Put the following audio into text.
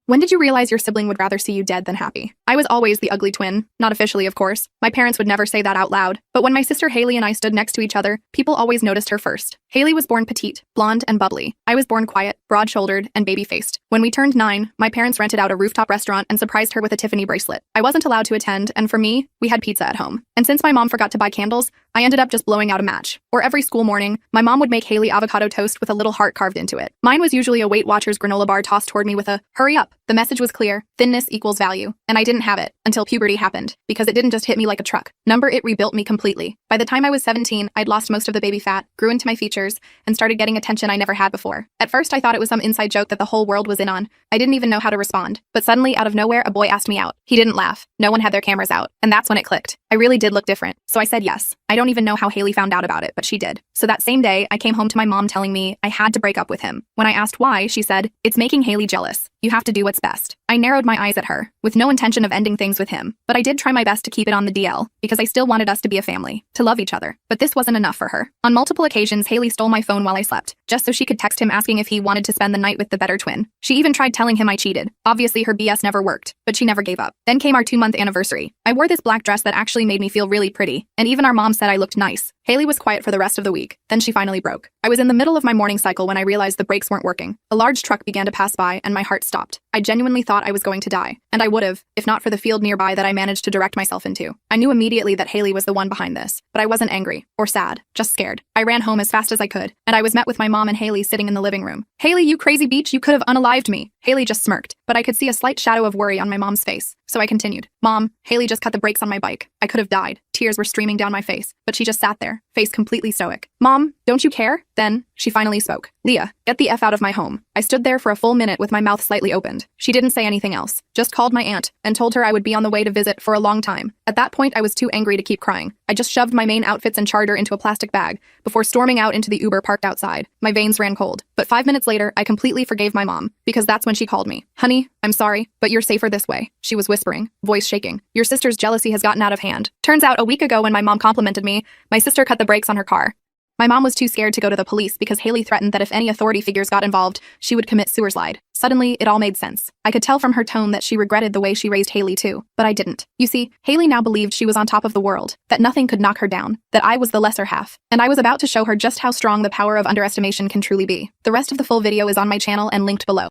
When did you realize your sibling would rather see you dead than happy? I was always the ugly twin. Not officially, of course. My parents would never say that out loud. But when my sister Haley and I stood next to each other, people always noticed her first. Haley was born petite, blonde, and bubbly. I was born quiet, broad-shouldered, and baby-faced. When we turned 9, my parents rented out a rooftop restaurant and surprised her with a Tiffany bracelet. I wasn't allowed to attend, and for me, we had pizza at home. And since my mom forgot to buy candles, I ended up just blowing out a match. Or every school morning, my mom would make Haley avocado toast with a little heart carved into it. Mine was usually a Weight Watchers granola bar tossed toward me with a, "Hurry up." The message was clear: thinness equals value. And I didn't have it until puberty happened, because it didn't just hit me like a truck. It rebuilt me completely. By the time I was 17, I'd lost most of the baby fat, grew into my features, and started getting attention I never had before. At first, I thought it was some inside joke that the whole world was in on. I didn't even know how to respond. But suddenly, out of nowhere, a boy asked me out. He didn't laugh. No one had their cameras out. And that's when it clicked. I really did look different. So I said yes. I don't even know how Haley found out about it, but she did. So that same day, I came home to my mom telling me I had to break up with him. When I asked why, she said, "It's making Haley jealous. You have to do what's best." I narrowed my eyes at her, with no intention of ending things with him. But I did try my best to keep it on the DL, because I still wanted us to be a family, to love each other. But this wasn't enough for her. On multiple occasions, Haley stole my phone while I slept, just so she could text him asking if he wanted to spend the night with the better twin. She even tried telling him I cheated. Obviously, her BS never worked, but she never gave up. Then came our 2-month anniversary. I wore this black dress that actually made me feel really pretty, and even our mom said I looked nice. Haley was quiet for the rest of the week. Then she finally broke. I was in the middle of my morning cycle when I realized the brakes weren't working. A large truck began to pass by, and my heart stopped. I genuinely thought I was going to die. And I would have, if not for the field nearby that I managed to direct myself into. I knew immediately that Haley was the one behind this, but I wasn't angry or sad, just scared. I ran home as fast as I could, and I was met with my mom and Haley sitting in the living room. "Haley, you crazy beach, you could have unalived me." Haley just smirked, but I could see a slight shadow of worry on my mom's face. So I continued. "Mom, Haley just cut the brakes on my bike. I could have died." Tears were streaming down my face, but she just sat there, face completely stoic. "Mom, don't you care?" Then, she finally spoke. "Leah, get the F out of my home." I stood there for a full minute with my mouth slightly opened. She didn't say anything else, just called my aunt and told her I would be on the way to visit for a long time. At that point, I was too angry to keep crying. I just shoved my main outfits and charger into a plastic bag before storming out into the Uber parked outside. My veins ran cold. But 5 minutes later, I completely forgave my mom, because that's when she called me. "Honey, I'm sorry, but you're safer this way," she was whispering, voice shaking. "Your sister's jealousy has gotten out of hand." Turns out a week ago when my mom complimented me, my sister cut the brakes on her car. My mom was too scared to go to the police because Haley threatened that if any authority figures got involved, she would commit suicide. Suddenly, it all made sense. I could tell from her tone that she regretted the way she raised Haley too, but I didn't. You see, Haley now believed she was on top of the world, that nothing could knock her down, that I was the lesser half, and I was about to show her just how strong the power of underestimation can truly be. The rest of the full video is on my channel and linked below.